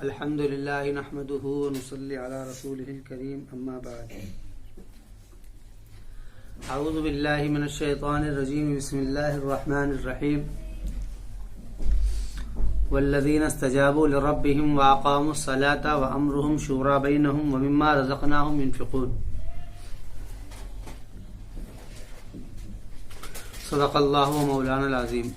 الحمد للہ نحمده ونصلی علی رسوله الکریم اما بعد اعوذ باللہ من الشیطان الرجیم بسم اللہ الرحمن الرحیم والذین استجابوا لربهم واقاموا الصلاة وامرهم شورى بینهم ومما رزقناهم ينفقون صدق اللہ مولانا العظیم۔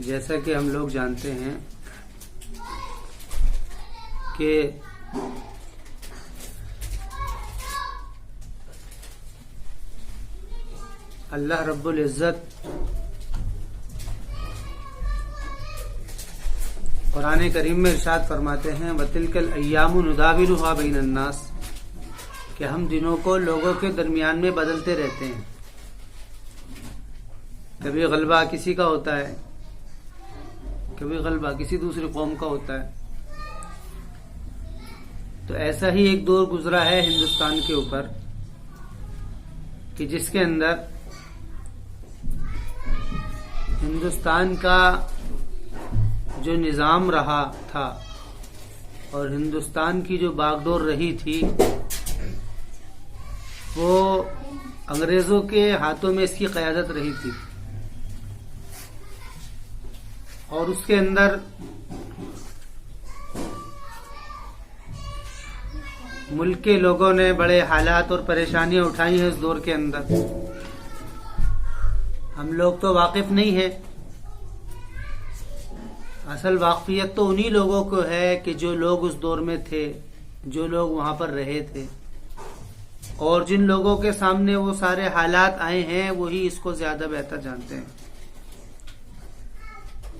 جیسا کہ ہم لوگ جانتے ہیں کہ اللہ رب العزت قرآن کریم میں ارشاد فرماتے ہیں وَتِلْكَ الْأَيَّامُ نُدَاوِلُهَا بَيْنَ النَّاسِ کہ ہم دنوں کو لوگوں کے درمیان میں بدلتے رہتے ہیں۔ کبھی غلبہ کسی کا ہوتا ہے، کبھی غلبہ کسی دوسری قوم کا ہوتا ہے۔ تو ایسا ہی ایک دور گزرا ہے ہندوستان کے اوپر کہ جس کے اندر ہندوستان کا جو نظام رہا تھا اور ہندوستان کی جو باغ ڈور رہی تھی وہ انگریزوں کے ہاتھوں میں اس کی قیادت رہی تھی، اور اس کے اندر ملک کے لوگوں نے بڑے حالات اور پریشانیاں اٹھائی ہیں۔ اس دور کے اندر ہم لوگ تو واقف نہیں ہیں، اصل واقفیت تو انہی لوگوں کو ہے کہ جو لوگ اس دور میں تھے، جو لوگ وہاں پر رہے تھے، اور جن لوگوں کے سامنے وہ سارے حالات آئے ہیں وہی اس کو زیادہ بہتر جانتے ہیں۔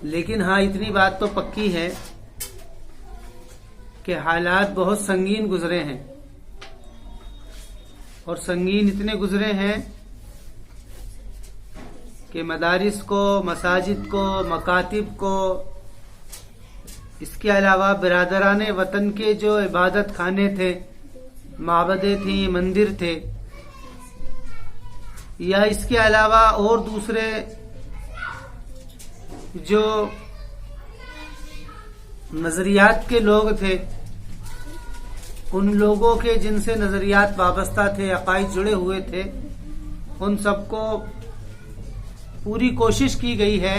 لیکن ہاں اتنی بات تو پکی ہے کہ حالات بہت سنگین گزرے ہیں، اور سنگین اتنے گزرے ہیں کہ مدارس کو، مساجد کو، مکاتب کو، اس کے علاوہ برادران وطن کے جو عبادت خانے تھے، معبدیں تھیں، مندر تھے، یا اس کے علاوہ اور دوسرے جو نظریات کے لوگ تھے، ان لوگوں کے جن سے نظریات وابستہ تھے، عقائد جڑے ہوئے تھے، ان سب کو پوری کوشش کی گئی ہے،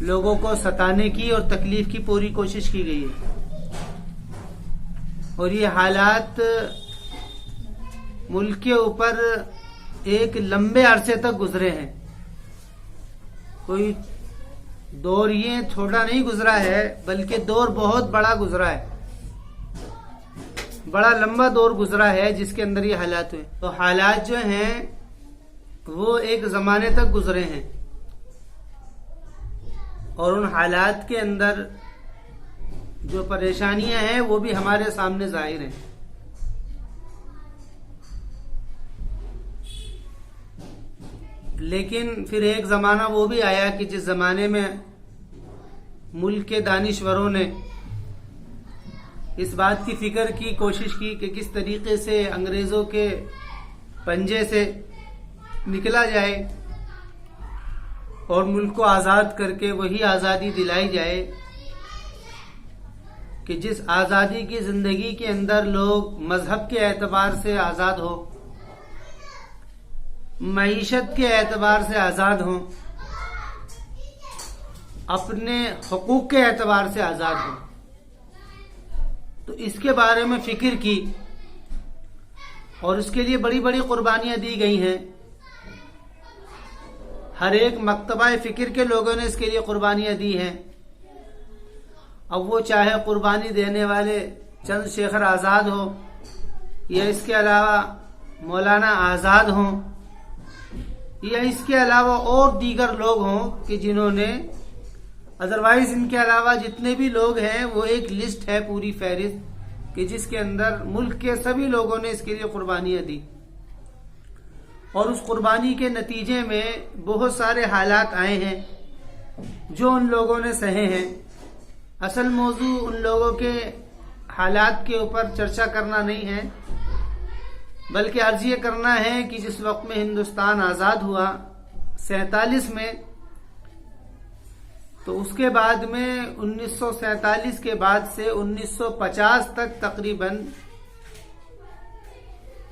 لوگوں کو ستانے کی اور تکلیف کی پوری کوشش کی گئی ہے۔ اور یہ حالات ملک کے اوپر ایک لمبے عرصے تک گزرے ہیں، کوئی دور یہ چھوٹا نہیں گزرا ہے بلکہ دور بہت بڑا گزرا ہے، بڑا لمبا دور گزرا ہے جس کے اندر یہ حالات ہوئے۔ تو حالات جو ہیں وہ ایک زمانے تک گزرے ہیں، اور ان حالات کے اندر جو پریشانیاں ہیں وہ بھی ہمارے سامنے ظاہر ہیں۔ لیکن پھر ایک زمانہ وہ بھی آیا کہ جس زمانے میں ملک کے دانشوروں نے اس بات کی فکر کی، کوشش کی کہ کس طریقے سے انگریزوں کے پنجے سے نکلا جائے اور ملک کو آزاد کر کے وہی آزادی دلائی جائے کہ جس آزادی کی زندگی کے اندر لوگ مذہب کے اعتبار سے آزاد ہو، معیشت کے اعتبار سے آزاد ہوں، اپنے حقوق کے اعتبار سے آزاد ہوں۔ تو اس کے بارے میں فکر کی، اور اس کے لیے بڑی بڑی قربانیاں دی گئی ہیں۔ ہر ایک مکتبہ فکر کے لوگوں نے اس کے لیے قربانیاں دی ہیں۔ اب وہ چاہے قربانی دینے والے چند شیخر آزاد ہو، یا اس کے علاوہ مولانا آزاد ہوں، یا اس کے علاوہ اور دیگر لوگ ہوں کہ جنہوں نے ادروائز ان کے علاوہ جتنے بھی لوگ ہیں وہ ایک لسٹ ہے، پوری فہرست، کہ جس کے اندر ملک کے سبھی لوگوں نے اس کے لیے قربانیاں دی، اور اس قربانی کے نتیجے میں بہت سارے حالات آئے ہیں جو ان لوگوں نے سہے ہیں۔ اصل موضوع ان لوگوں کے حالات کے اوپر چرچا کرنا نہیں ہے، بلکہ عرض یہ کرنا ہے کہ جس وقت میں ہندوستان آزاد ہوا 47 میں، تو اس کے بعد میں 1947 کے بعد سے 1950 تک تقریباً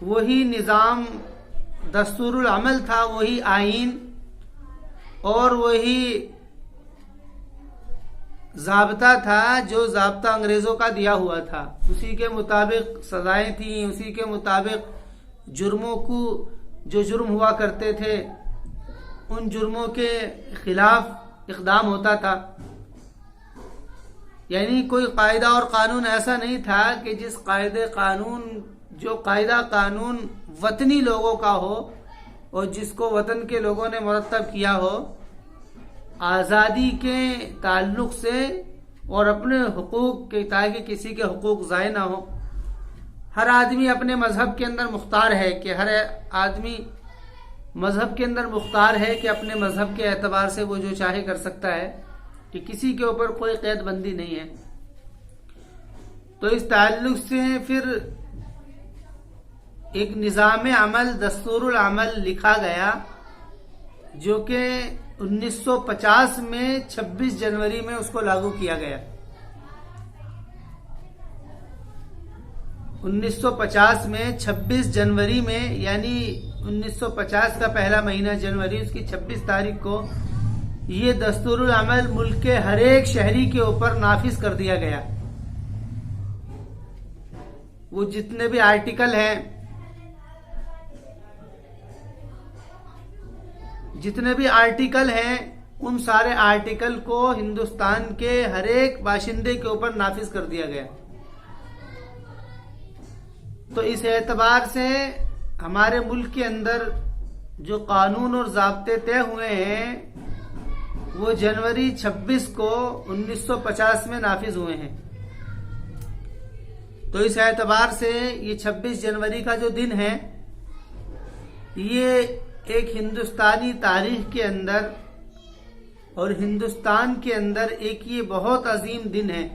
وہی نظام دستور العمل تھا، وہی آئین اور وہی ضابطہ تھا جو ضابطہ انگریزوں کا دیا ہوا تھا. اسی کے مطابق سزائیں تھیں، اسی کے مطابق جرموں کو جو جرم ہوا کرتے تھے ان جرموں کے خلاف اقدام ہوتا تھا. یعنی کوئی قاعدہ اور قانون ایسا نہیں تھا کہ جو قاعدہ قانون وطنی لوگوں کا ہو اور جس کو وطن کے لوگوں نے مرتب کیا ہو، آزادی کے تعلق سے اور اپنے حقوق کے، تاکہ کسی کے حقوق ضائع نہ ہو. ہر آدمی اپنے مذہب کے اندر مختار ہے کہ ہر آدمی مذہب کے اندر مختار ہے کہ اپنے مذہب کے اعتبار سے وہ جو چاہے کر سکتا ہے، کہ کسی کے اوپر کوئی قید بندی نہیں ہے. تو اس تعلق سے پھر ایک نظام عمل دستور العمل لکھا گیا جو کہ 1950 میں 26 جنوری میں اس کو لاگو کیا گیا. 1950 میں 26 جنوری میں، یعنی 1950 کا پہلا مہینہ جنوری، اس کی 26 تاریخ کو یہ دستور العمل ملک کے ہر ایک شہری کے اوپر نافذ کر دیا گیا. وہ جتنے بھی آرٹیکل ہیں ان سارے آرٹیکل کو ہندوستان کے ہر ایک باشندے کے اوپر نافذ کر دیا گیا. تو اس اعتبار سے ہمارے ملک کے اندر جو قانون اور ضابطے طے ہوئے ہیں وہ جنوری 26 کو 1950 میں نافذ ہوئے ہیں. تو اس اعتبار سے یہ 26 جنوری کا جو دن ہے، یہ ایک ہندوستانی تاریخ کے اندر اور ہندوستان کے اندر ایک یہ بہت عظیم دن ہے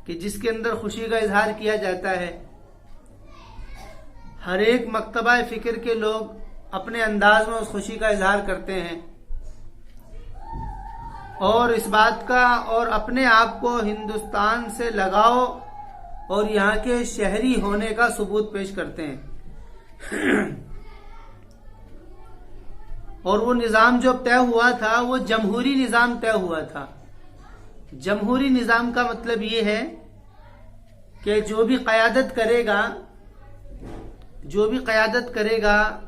کہ جس کے اندر خوشی کا اظہار کیا جاتا ہے. ہر ایک مکتبہ فکر کے لوگ اپنے انداز میں اس خوشی کا اظہار کرتے ہیں اور اس بات کا اور اپنے آپ کو ہندوستان سے لگاؤ اور یہاں کے شہری ہونے کا ثبوت پیش کرتے ہیں. اور وہ نظام جو طے ہوا تھا وہ جمہوری نظام طے ہوا تھا. جمہوری نظام کا مطلب یہ ہے کہ جو بھی قیادت کرے گا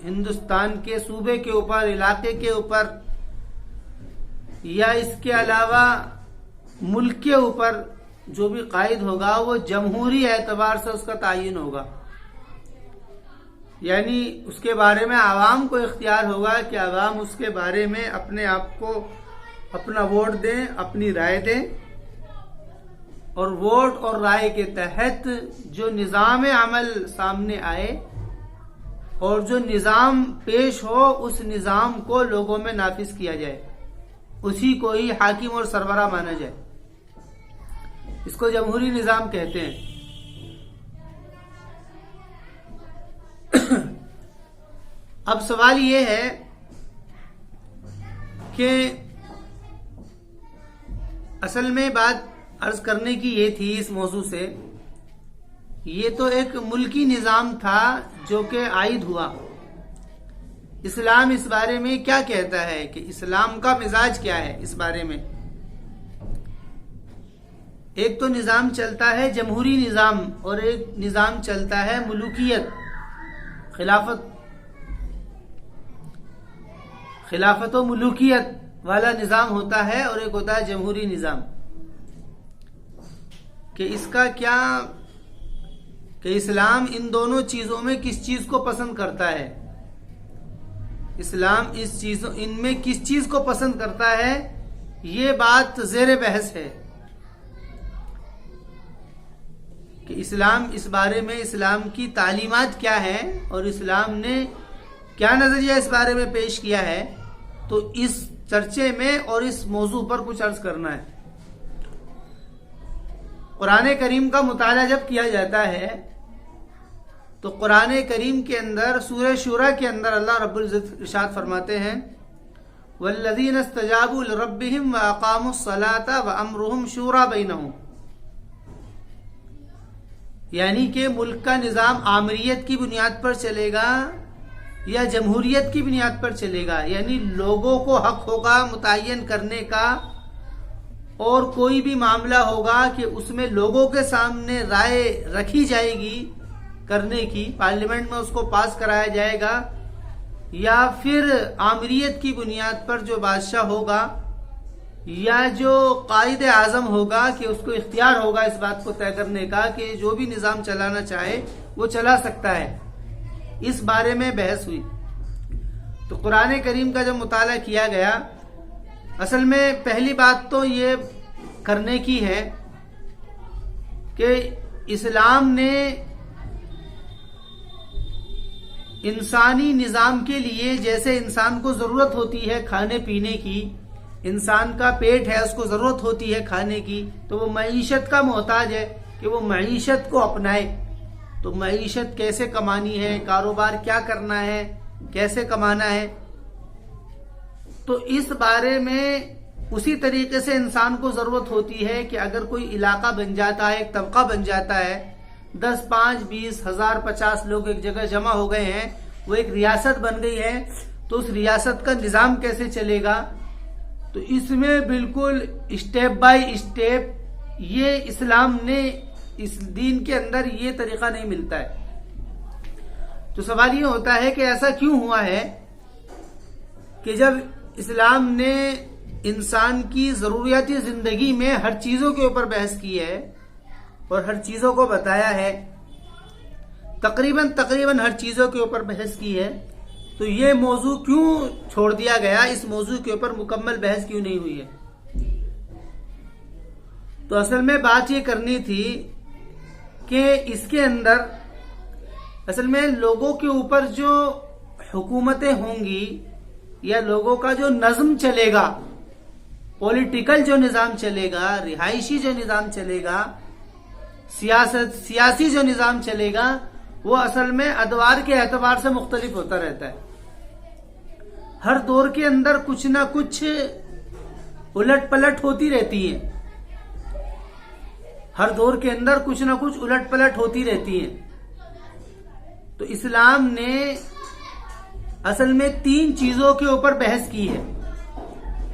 ہندوستان کے صوبے کے اوپر، علاقے کے اوپر، یا اس کے علاوہ ملک کے اوپر جو بھی قائد ہوگا وہ جمہوری اعتبار سے اس کا تعین ہوگا. یعنی اس کے بارے میں عوام کو اختیار ہوگا کہ عوام اس کے بارے میں اپنے آپ کو اپنا ووٹ دیں، اپنی رائے دیں، اور ووٹ اور رائے کے تحت جو نظام عمل سامنے آئے اور جو نظام پیش ہو اس نظام کو لوگوں میں نافذ کیا جائے، اسی کو ہی حاکم اور سربراہ مانا جائے. اس کو جمہوری نظام کہتے ہیں. اب سوال یہ ہے کہ اصل میں بات عرض کرنے کی یہ تھی اس موضوع سے، یہ تو ایک ملکی نظام تھا جو کہ عائد ہوا. اسلام اس بارے میں کیا کہتا ہے کہ اسلام کا مزاج کیا ہے اس بارے میں؟ ایک تو نظام چلتا ہے جمہوری نظام اور ایک نظام چلتا ہے ملوکیت، خلافت و ملوکیت والا نظام ہوتا ہے، اور ایک ہوتا ہے جمہوری نظام. کہ اس کا کیا کہ اسلام ان دونوں چیزوں میں کس چیز کو پسند کرتا ہے؟ اسلام ان میں کس چیز کو پسند کرتا ہے، یہ بات زیر بحث ہے کہ اسلام اس بارے میں اسلام کی تعلیمات کیا ہیں اور اسلام نے کیا نظریہ اس بارے میں پیش کیا ہے. تو اس چرچے میں اور اس موضوع پر کچھ عرض کرنا ہے. قرآن کریم کا مطالعہ جب کیا جاتا ہے تو قرآن کریم کے اندر سورہ شورى کے اندر اللہ رب العزت ارشاد فرماتے ہیں والذین استجابوا لربهم واقاموا الصلاة وامرهم شورى بینہم، یعنی کہ ملک کا نظام آمریت کی بنیاد پر چلے گا یا جمہوریت کی بنیاد پر چلے گا، یعنی لوگوں کو حق ہوگا متعین کرنے کا، اور کوئی بھی معاملہ ہوگا کہ اس میں لوگوں کے سامنے رائے رکھی جائے گی کرنے کی، پارلیمنٹ میں اس کو پاس کرایا جائے گا، یا پھر آمریت کی بنیاد پر جو بادشاہ ہوگا یا جو قائد اعظم ہوگا کہ اس کو اختیار ہوگا اس بات کو طے کرنے کا کہ جو بھی نظام چلانا چاہے وہ چلا سکتا ہے، اس بارے میں بحث ہوئی۔ تو قرآن کریم کا جب مطالعہ کیا گیا، اصل میں پہلی بات تو یہ کرنے کی ہے کہ اسلام نے انسانی نظام کے لیے جیسے انسان کو ضرورت ہوتی ہے کھانے پینے کی، انسان کا پیٹ ہے اس کو ضرورت ہوتی ہے کھانے کی، تو وہ معیشت کا محتاج ہے کہ وہ معیشت کو اپنائے۔ تو معیشت کیسے کمانی ہے، کاروبار کیا کرنا ہے، کیسے کمانا ہے، تو اس بارے میں اسی طریقے سے انسان کو ضرورت ہوتی ہے کہ اگر کوئی علاقہ بن جاتا ہے، ایک طبقہ بن جاتا ہے، 10 5 20 1000 50 لوگ ایک جگہ جمع ہو گئے ہیں، وہ ایک ریاست بن گئی ہے، تو اس ریاست کا نظام کیسے چلے گا، تو اس میں بالکل اسٹیپ بائی اسٹیپ یہ اسلام نے اس دین کے اندر یہ طریقہ نہیں ملتا ہے۔ تو سوال یہ ہوتا ہے کہ ایسا کیوں ہوا ہے کہ جب اسلام نے انسان کی ضروریاتی زندگی میں ہر چیزوں کے اوپر بحث کی ہے اور ہر چیزوں کو بتایا ہے، تقریباً ہر چیزوں کے اوپر بحث کی ہے، تو یہ موضوع کیوں چھوڑ دیا گیا، اس موضوع کے اوپر مکمل بحث کیوں نہیں ہوئی ہے؟ تو اصل میں بات یہ کرنی تھی کہ اس کے اندر اصل میں لوگوں کے اوپر جو حکومتیں ہوں گی یا لوگوں کا جو نظم چلے گا، پولیٹیکل جو نظام چلے گا، رہائشی جو نظام چلے گا، سیاسی جو نظام چلے گا، وہ اصل میں ادوار کے اعتبار سے مختلف ہوتا رہتا ہے۔ ہر دور کے اندر کچھ نہ کچھ الٹ پلٹ ہوتی رہتی ہے، ہر دور کے اندر کچھ نہ کچھ الٹ پلٹ ہوتی رہتی ہے۔ تو اسلام نے اصل میں 3 چیزوں کے اوپر بحث کی ہے۔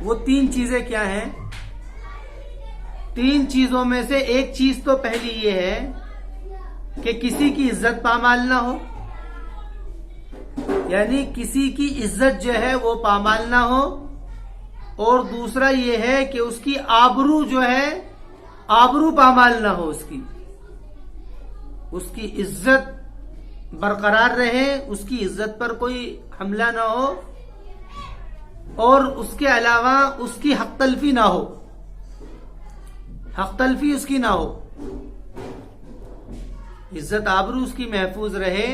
وہ 3 چیزیں کیا ہیں؟ 3 چیزوں میں سے ایک چیز تو پہلی یہ ہے کہ کسی کی عزت پامال نہ ہو، یعنی کسی کی عزت جو ہے وہ پامال نہ ہو، اور دوسرا یہ ہے کہ اس کی آبرو جو ہے آبرو پامال نہ ہو، اس کی عزت برقرار رہے، اس کی عزت پر کوئی حملہ نہ ہو، اور اس کے علاوہ اس کی حق تلفی نہ ہو، حق تلفی اس کی نہ ہو، عزت آبرو اس کی محفوظ رہے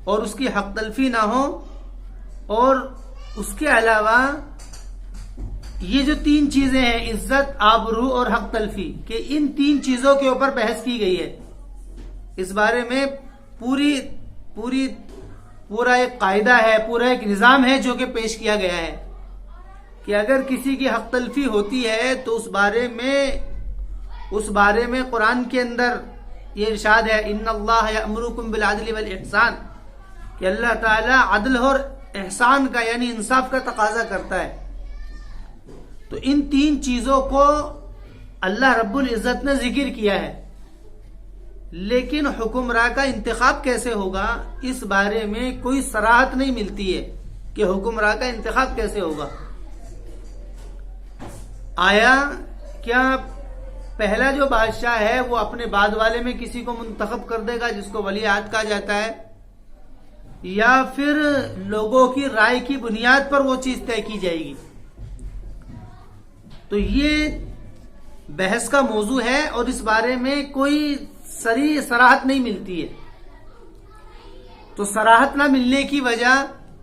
اور اس کی حق تلفی نہ ہو، اور اس کے علاوہ یہ جو 3 چیزیں ہیں، عزت، آبرو اور حق تلفی، کہ ان 3 چیزوں کے اوپر بحث کی گئی ہے۔ اس بارے میں پورا ایک قاعدہ ہے، پورا ایک نظام ہے جو کہ پیش کیا گیا ہے کہ اگر کسی کی حق تلفی ہوتی ہے تو اس بارے میں قرآن کے اندر یہ ارشاد ہے ان اللہ یأمرکم بالعدل والاحسان، کہ اللہ تعالی عدل اور احسان کا یعنی انصاف کا تقاضا کرتا ہے۔ تو ان 3 چیزوں کو اللہ رب العزت نے ذکر کیا ہے، لیکن حکمراں کا انتخاب کیسے ہوگا اس بارے میں کوئی صراحت نہیں ملتی ہے کہ حکمراں کا انتخاب کیسے ہوگا۔ آیا کیا پہلا جو بادشاہ ہے وہ اپنے بعد والے میں کسی کو منتخب کر دے گا جس کو ولی عہد کہا جاتا ہے، یا پھر لوگوں کی رائے کی بنیاد پر وہ چیز طے کی جائے گی؟ تو یہ بحث کا موضوع ہے اور اس بارے میں کوئی صریح صراحت نہیں ملتی ہے۔ تو صراحت نہ ملنے کی وجہ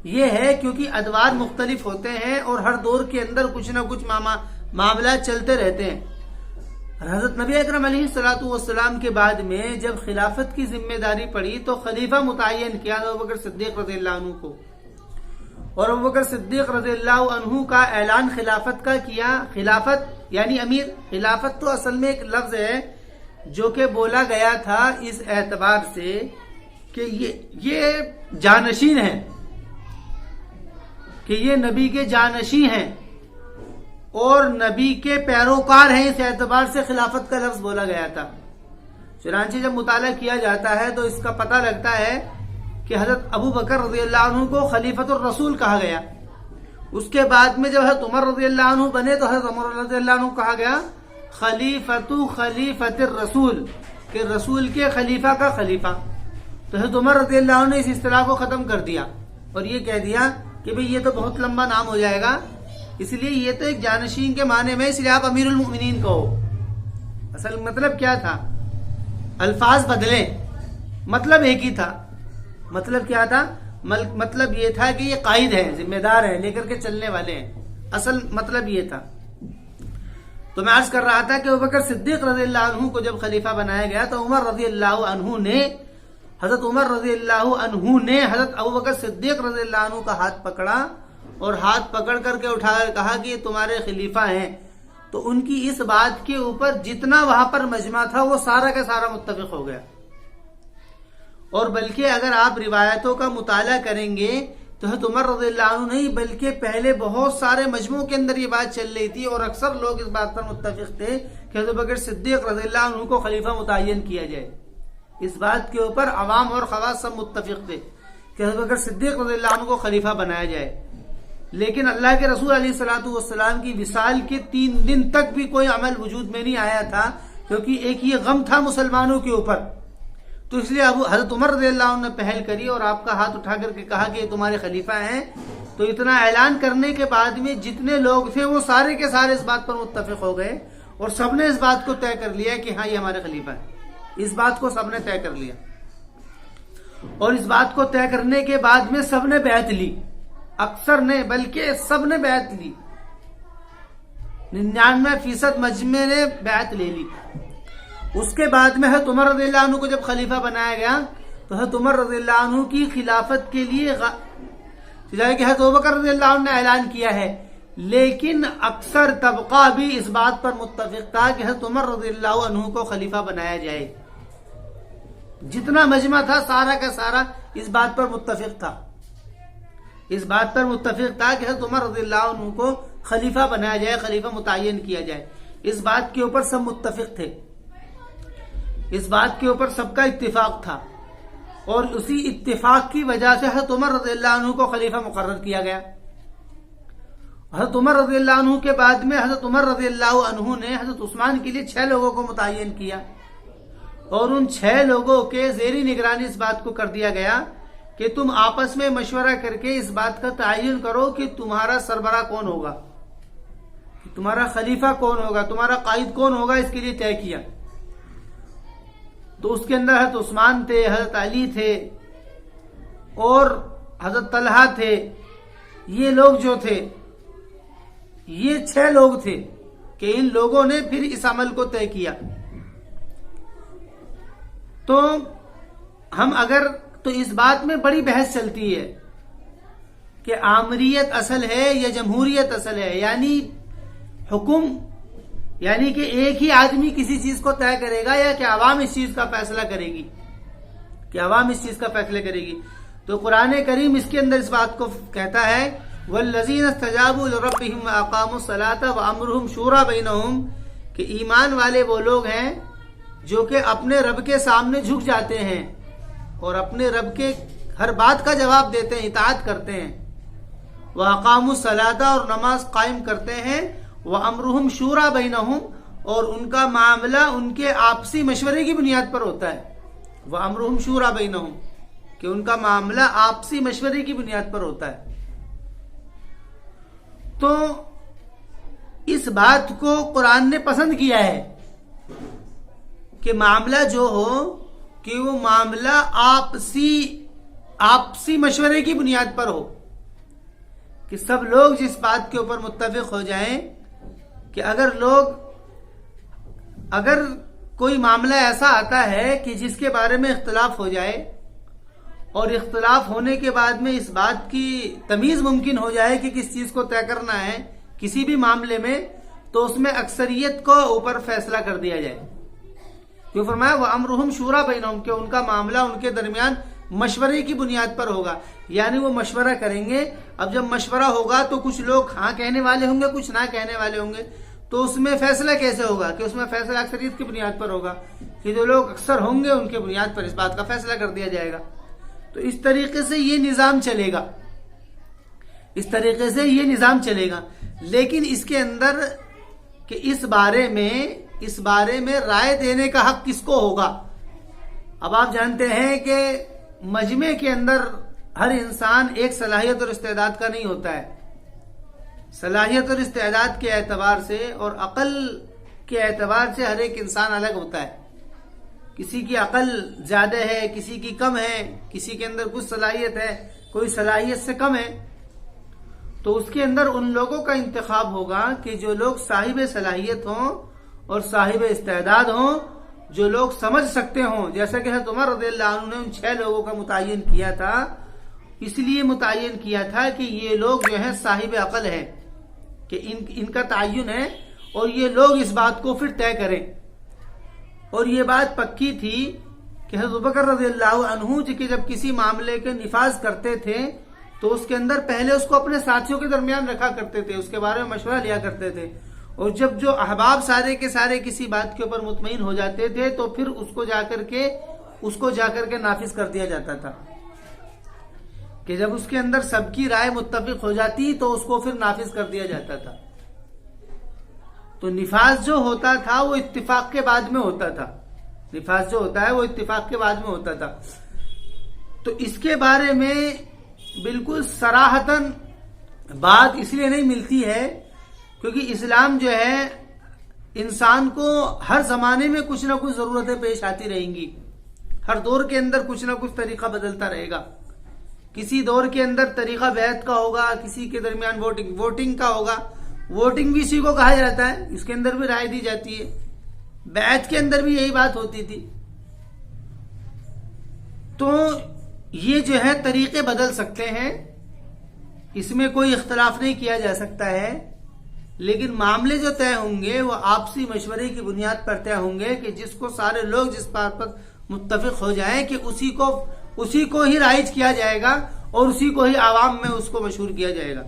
یہ ہے کیونکہ ادوار مختلف ہوتے ہیں اور ہر دور کے اندر کچھ نہ کچھ معاملات چلتے رہتے ہیں۔ حضرت نبی اکرم علیہ الصلوۃ والسلام کے بعد میں جب خلافت کی ذمہ داری پڑی تو خلیفہ متعین کیا ابوبکر صدیق رضی اللہ عنہ کو، اور ابوبکر صدیق رضی اللہ عنہ کا اعلان خلافت کا کیا۔ خلافت یعنی امیر، خلافت تو اصل میں ایک لفظ ہے جو کہ بولا گیا تھا اس اعتبار سے کہ یہ جانشین ہے، کہ یہ نبی کے جانشین ہیں اور نبی کے پیروکار ہیں، اس اعتبار سے خلافت کا لفظ بولا گیا تھا۔ چنانچہ جب مطالعہ کیا جاتا ہے تو اس کا پتہ لگتا ہے کہ حضرت ابو بکر رضی اللہ عنہ کو خلیفۃ الرسول کہا گیا۔ اس کے بعد میں جب حضرت عمر رضی اللہ عنہ بنے تو حضرت عمر رضی اللہ عنہ کہا گیا خلیفۃ الرسول، کہ رسول کے خلیفہ کا خلیفہ۔ تو حضرت عمر رضی اللہ عنہ نے اس اصطلاح کو ختم کر دیا اور یہ کہہ دیا کہ بھئی یہ تو بہت لمبا نام ہو جائے گا، اس لیے یہ تو ایک جانشین کے معنی میں، اس لیے آپ امیر المؤمنین کہو۔ اصل مطلب کیا تھا؟ الفاظ بدلے، مطلب ایک ہی تھا۔ مطلب کیا تھا؟ مطلب یہ تھا کہ یہ قائد ہیں، ذمہ دار ہیں، لے کر کے چلنے والے ہیں۔ اصل مطلب یہ تھا۔ تو میں عرض کر رہا تھا کہ ابوبکر صدیق رضی اللہ عنہ کو جب خلیفہ بنایا گیا تو حضرت عمر رضی اللہ عنہ نے حضرت ابوبکر صدیق رضی اللہ عنہ کا ہاتھ پکڑا اور ہاتھ پکڑ کر کے اٹھا کر کہا کہ یہ تمہارے خلیفہ ہیں۔ تو ان کی اس بات کے اوپر جتنا وہاں پر مجمع تھا وہ سارا کا سارا متفق ہو گیا۔ اور بلکہ اگر آپ روایتوں کا مطالعہ کریں گے تو حضرت عمر رضی اللہ عنہ نہیں بلکہ پہلے بہت سارے مجموعوں کے اندر یہ بات چل رہی تھی اور اکثر لوگ اس بات پر متفق تھے کہ حضرت بکر صدیق رضی اللہ عنہ کو خلیفہ متعین کیا جائے۔ اس بات کے اوپر عوام اور خواص سب متفق تھے کہ حضرت بکر صدیق رضی اللہ عنہ کو خلیفہ بنایا جائے۔ لیکن اللہ کے رسول علیہ الصلوۃ والسلام کی وصال کے 3 دن تک بھی کوئی عمل وجود میں نہیں آیا تھا، کیونکہ ایک یہ غم تھا مسلمانوں کے اوپر۔ تو اس لیے حضرت عمر رضی اللہ عنہ نے پہل کری اور آپ کا ہاتھ اٹھا کر کے کہا کہ یہ تمہارے خلیفہ ہیں۔ تو اتنا اعلان کرنے کے بعد میں جتنے لوگ تھے وہ سارے کے سارے اس بات پر متفق ہو گئے اور سب نے اس بات کو طے کر لیا کہ ہاں یہ ہمارے خلیفہ ہے۔ اس بات کو سب نے طے کر لیا اور اس بات کو طے کرنے کے بعد میں سب نے بیعت لی، اکثر نے بلکہ سب نے بیعت لی، 99% مجمع نے بیعت لے لی۔ اس کے بعد میں حضرت عمر رضی اللہ عنہ کو جب خلیفہ بنایا گیا تو حضرت عمر رضی اللہ عنہ کی خلافت کے لیے کہ حضرت ابوبکر رضی اللہ عنہ نے اعلان کیا ہے، لیکن اکثر طبقہ بھی اس بات پر متفق تھا کہ حضرت عمر رضی اللہ عنہ کو خلیفہ بنایا جائے۔ جتنا مجمع تھا سارا کا سارا اس بات پر متفق تھا، اس بات پر متفق تھا کہ حضرت عمر رضی اللہ عنہ کو خلیفہ بنایا جائے، خلیفہ متعین کیا جائے۔ اس بات کے اوپر سب متفق تھے، اس بات کے اوپر سب کا اتفاق تھا اور اسی اتفاق کی وجہ سے حضرت عمر رضی اللہ عنہ کو خلیفہ مقرر کیا گیا۔ حضرت عمر رضی اللہ عنہ کے بعد میں حضرت عمر رضی اللہ عنہ نے حضرت عثمان کے لیے 6 لوگوں کو متعین کیا اور ان 6 لوگوں کے زیر نگرانی اس بات کو کر دیا گیا کہ تم آپس میں مشورہ کر کے اس بات کا تعین کرو کہ تمہارا سربراہ کون ہوگا، تمہارا خلیفہ کون ہوگا، تمہارا قائد کون ہوگا، اس کے لیے طے کیا۔ تو اس کے اندر حضرت عثمان تھے، حضرت علی تھے اور حضرت طلحہ تھے۔ یہ لوگ جو تھے یہ 6 لوگ تھے کہ ان لوگوں نے پھر اس عمل کو طے کیا۔ تو ہم اگر تو اس بات میں بڑی بحث چلتی ہے کہ آمریت اصل ہے یا جمہوریت اصل ہے، یعنی حکم، یعنی کہ ایک ہی آدمی کسی چیز کو طے کرے گا یا کہ عوام اس چیز کا فیصلہ کرے گی، کہ عوام اس چیز کا فیصلہ کرے گی۔ تو قرآن کریم اس کے اندر اس بات کو کہتا ہے وَالَّذِينَ اسْتَجَابُوا لِرَبِّهِمْ وَأَقَامُوا الصَّلَاةَ وَأَمْرُهُمْ شُورَىٰ بَيْنَهُمْ، کہ ایمان والے وہ لوگ ہیں جو کہ اپنے رب کے سامنے جھک جاتے ہیں اور اپنے رب کے ہر بات کا جواب دیتے ہیں، اطاعت کرتے ہیں۔ وَأَقَامُوا الصَّلَاةَ، اور نماز قائم کرتے ہیں۔ وَأَمْرُهُمْ شُورَىٰ بَيْنَهُمْ، اور ان کا معاملہ ان کے آپسی مشورے کی بنیاد پر ہوتا ہے۔ وَأَمْرُهُمْ شُورَىٰ بَيْنَهُمْ، کہ ان کا معاملہ آپسی مشورے کی بنیاد پر ہوتا ہے۔ تو اس بات کو قرآن نے پسند کیا ہے کہ معاملہ جو ہو کہ وہ معاملہ آپسی مشورے کی بنیاد پر ہو، کہ سب لوگ جس بات کے اوپر متفق ہو جائیں کہ اگر لوگ اگر کوئی معاملہ ایسا آتا ہے کہ جس کے بارے میں اختلاف ہو جائے اور اختلاف ہونے کے بعد میں اس بات کی تمیز ممکن ہو جائے کہ کس چیز کو طے کرنا ہے کسی بھی معاملے میں، تو اس میں اکثریت کو اوپر فیصلہ کر دیا جائے. کیوں فرمایا وَأَمْرُهُمْ شُورَىٰ بَيْنَهُمْ، کہ ان کا معاملہ ان کے درمیان مشورے کی بنیاد پر ہوگا، یعنی وہ مشورہ کریں گے. اب جب مشورہ ہوگا تو کچھ لوگ ہاں کہنے والے ہوں گے، کچھ نہ کہنے والے ہوں گے، تو اس میں فیصلہ کیسے ہوگا؟ کہ اس میں فیصلہ اکثریت کی بنیاد پر ہوگا، کہ جو لوگ اکثر ہوں گے ان کی بنیاد پر اس بات کا فیصلہ کر دیا جائے گا. تو اس طریقے سے یہ نظام چلے گا، اس طریقے سے یہ نظام چلے گا. لیکن اس کے اندر کہ اس بارے میں رائے دینے کا حق کس کو ہوگا؟ اب آپ جانتے ہیں کہ مجمع کے اندر ہر انسان ایک صلاحیت اور استعداد کا نہیں ہوتا ہے. صلاحیت اور استعداد کے اعتبار سے اور عقل کے اعتبار سے ہر ایک انسان الگ ہوتا ہے. کسی کی عقل زیادہ ہے، کسی کی کم ہے، کسی کے اندر کچھ صلاحیت ہے، کوئی صلاحیت سے کم ہے. تو اس کے اندر ان لوگوں کا انتخاب ہوگا کہ جو لوگ صاحب صلاحیت ہوں اور صاحب استعداد ہوں، جو لوگ سمجھ سکتے ہوں. جیسا کہ حضرت عمر رضی اللہ عنہ نے ان 6 لوگوں کا متعین کیا تھا، اس لیے متعین کیا تھا کہ یہ لوگ جو ہے صاحب عقل ہیں، کہ ان کا تعین ہے اور یہ لوگ اس بات کو پھر طے کریں. اور یہ بات پکی تھی کہ حضرت بکر رضی اللہ عنہ کہ جب کسی معاملے کے نفاذ کرتے تھے تو اس کے اندر پہلے اس کو اپنے ساتھیوں کے درمیان رکھا کرتے تھے، اس کے بارے میں مشورہ لیا کرتے تھے، اور جب جو احباب سارے کے سارے کسی بات کے اوپر مطمئن ہو جاتے تھے تو پھر اس کو جا کر کے نافذ کر دیا جاتا تھا. کہ جب اس کے اندر سب کی رائے متفق ہو جاتی تو اس کو پھر نافذ کر دیا جاتا تھا. تو نفاذ جو ہوتا تھا وہ اتفاق کے بعد میں ہوتا تھا، نفاذ جو ہوتا ہے وہ اتفاق کے بعد میں ہوتا تھا. تو اس کے بارے میں بالکل صراحتاً بات اس لیے نہیں ملتی ہے کیونکہ اسلام جو ہے انسان کو ہر زمانے میں کچھ نہ کچھ ضرورتیں پیش آتی رہیں گی. ہر دور کے اندر کچھ نہ کچھ طریقہ بدلتا رہے گا. کسی دور کے اندر طریقہ بیعت کا ہوگا، کسی کے درمیان ووٹنگ کا ہوگا. ووٹنگ بھی اسی کو کہا جاتا ہے، اس کے اندر بھی رائے دی جاتی ہے. بیعت کے اندر بھی یہی بات ہوتی تھی. تو یہ جو ہے طریقے بدل سکتے ہیں، اس میں کوئی اختلاف نہیں کیا جا سکتا ہے. لیکن معاملے جو طے ہوں گے وہ آپسی مشورے کی بنیاد پر طے ہوں گے کہ جس کو سارے لوگ جس بات پر متفق ہو جائیں کہ اسی کو ہی رائج کیا جائے گا اور اسی کو ہی عوام میں اس کو مشہور کیا جائے گا.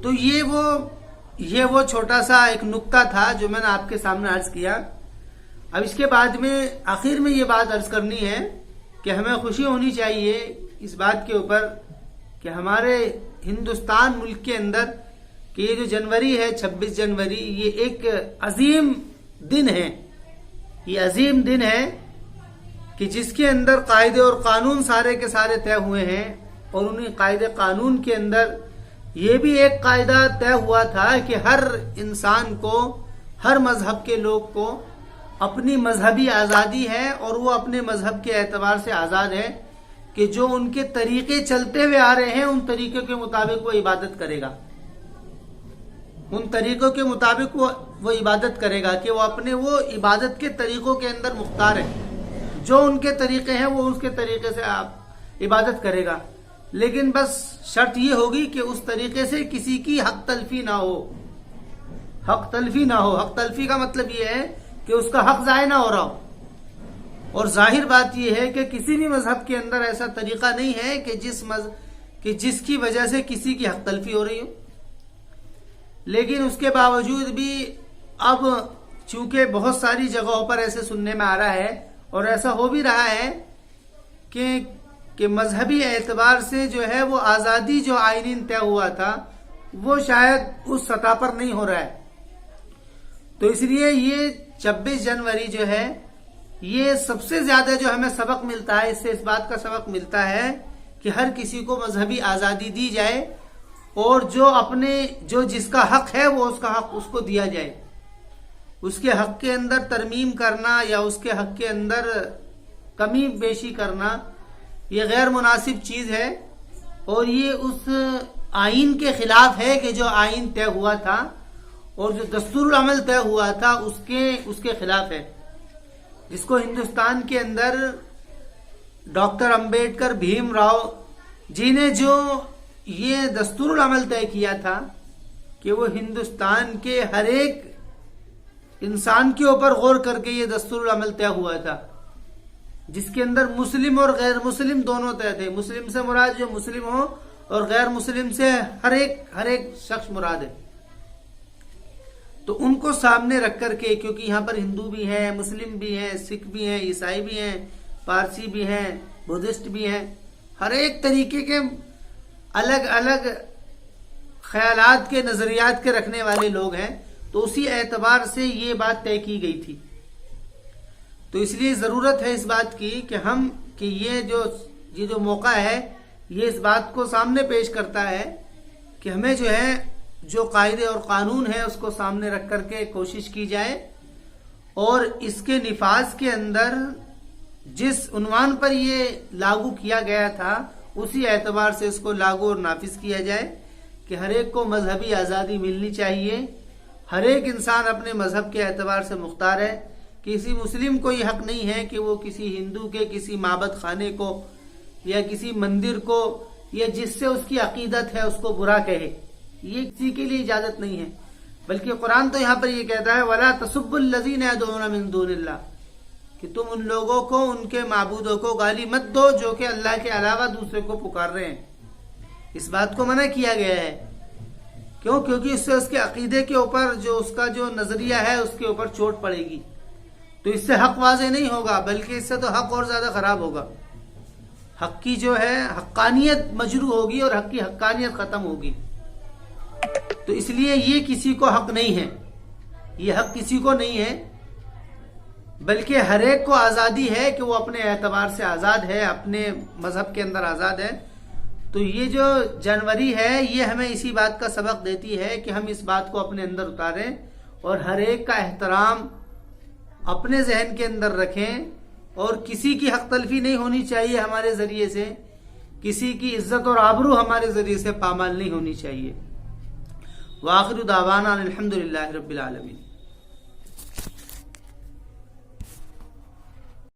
تو یہ وہ چھوٹا سا ایک نقطہ تھا جو میں نے آپ کے سامنے عرض کیا. اب اس کے بعد میں آخر میں یہ بات عرض کرنی ہے کہ ہمیں خوشی ہونی چاہیے اس بات کے اوپر کہ ہمارے ہندوستان ملک کے اندر کہ یہ جو جنوری ہے 26 جنوری یہ ایک عظیم دن ہے. یہ عظیم دن ہے کہ جس کے اندر قاعدے اور قانون سارے کے سارے طے ہوئے ہیں. اور انہیں قاعدے قانون کے اندر یہ بھی ایک قاعدہ طے ہوا تھا کہ ہر انسان کو، ہر مذہب کے لوگ کو اپنی مذہبی آزادی ہے اور وہ اپنے مذہب کے اعتبار سے آزاد ہے کہ جو ان کے طریقے چلتے ہوئے آ رہے ہیں ان طریقوں کے مطابق وہ عبادت کرے گا. ان طریقوں کے مطابق وہ عبادت کرے گا کہ وہ اپنے وہ عبادت کے طریقوں کے اندر مختار ہے. جو ان کے طریقے ہیں وہ اس کے طریقے سے آپ عبادت کرے گا. لیکن بس شرط یہ ہوگی کہ اس طریقے سے کسی کی حق تلفی نہ ہو. حق تلفی نہ ہو. حق تلفی کا مطلب یہ ہے کہ اس کا حق ضائع نہ ہو رہا ہو. اور ظاہر بات یہ ہے کہ کسی بھی مذہب کے اندر ایسا طریقہ نہیں ہے کہ جس کی وجہ سے کسی کی حق تلفی ہو رہی ہو. لیکن اس کے باوجود بھی اب چونکہ بہت ساری جگہوں پر ایسے سننے میں آ رہا ہے اور ایسا ہو بھی رہا ہے کہ مذہبی اعتبار سے جو ہے وہ آزادی جو آئینی طے ہوا تھا وہ شاید اس سطح پر نہیں ہو رہا ہے. تو اس لیے یہ 26 جنوری جو ہے یہ سب سے زیادہ جو ہمیں سبق ملتا ہے، اس سے اس بات کا سبق ملتا ہے کہ ہر کسی کو مذہبی آزادی دی جائے اور جو جس کا حق ہے وہ اس کا حق اس کو دیا جائے. اس کے حق کے اندر ترمیم کرنا یا اس کے حق کے اندر کمی بیشی کرنا یہ غیر مناسب چیز ہے اور یہ اس آئین کے خلاف ہے کہ جو آئین طے ہوا تھا. اور جو دستور العمل طے ہوا تھا اس کے خلاف ہے، جس کو ہندوستان کے اندر ڈاکٹر امبیڈکر بھیم راؤ جی نے جو یہ دستور العمل طے کیا تھا کہ وہ ہندوستان کے ہر ایک انسان کے اوپر غور کر کے یہ دستور العمل طے ہوا تھا، جس کے اندر مسلم اور غیر مسلم دونوں طے تھے۔ مسلم سے مراد جو مسلم ہو اور غیر مسلم سے ہر ایک شخص مراد ہے۔ تو ان کو سامنے رکھ کر کے، کیونکہ یہاں پر ہندو بھی ہیں، مسلم بھی ہیں، سکھ بھی ہیں، عیسائی بھی ہیں، پارسی بھی ہیں، بدھسٹ بھی ہیں، ہر ایک طریقے کے الگ الگ خیالات کے، نظریات کے رکھنے والے لوگ ہیں، تو اسی اعتبار سے یہ بات طے کی گئی تھی۔ تو اس لیے ضرورت ہے اس بات کی کہ یہ جو موقع ہے یہ اس بات کو سامنے پیش کرتا ہے کہ ہمیں جو ہے جو قاعدے اور قانون ہے اس کو سامنے رکھ کر کے کوشش کی جائے، اور اس کے نفاذ کے اندر جس عنوان پر یہ لاگو کیا گیا تھا اسی اعتبار سے اس کو لاگو اور نافذ کیا جائے کہ ہر ایک کو مذہبی آزادی ملنی چاہیے، ہر ایک انسان اپنے مذہب کے اعتبار سے مختار ہے۔ کسی مسلم کو یہ حق نہیں ہے کہ وہ کسی ہندو کے کسی معبد خانے کو یا کسی مندر کو یا جس سے اس کی عقیدت ہے اس کو برا کہے، یہ کسی کے لیے اجازت نہیں ہے۔ بلکہ قرآن تو یہاں پر یہ کہتا ہے وَلَا تَسُبُّوا الَّذِينَ يَدْعُونَ مِن دُونِ اللَّهِ، کہ تم ان لوگوں کو، ان کے معبودوں کو گالی مت دو جو کہ اللہ کے علاوہ دوسرے کو پکار رہے ہیں۔ اس بات کو منع کیا گیا ہے، کیوں؟ کیونکہ اس سے اس کے عقیدے کے اوپر جو اس کا جو نظریہ ہے اس کے اوپر چوٹ پڑے گی، تو اس سے حق واضح نہیں ہوگا، بلکہ اس سے تو حق اور زیادہ خراب ہوگا۔ حق کی جو ہے حقانیت مجروح ہوگی اور حق کی حقانیت ختم ہوگی۔ تو اس لیے یہ کسی کو حق نہیں ہے، یہ حق کسی کو نہیں ہے، بلکہ ہر ایک کو آزادی ہے کہ وہ اپنے اعتبار سے آزاد ہے، اپنے مذہب کے اندر آزاد ہے۔ تو یہ جو جنوری ہے یہ ہمیں اسی بات کا سبق دیتی ہے کہ ہم اس بات کو اپنے اندر اتاریں اور ہر ایک کا احترام اپنے ذہن کے اندر رکھیں، اور کسی کی حق تلفی نہیں ہونی چاہیے ہمارے ذریعے سے، کسی کی عزت اور آبرو ہمارے ذریعے سے پامال نہیں ہونی چاہیے۔ وآخر دعوانا الحمدللہ رب العالمین۔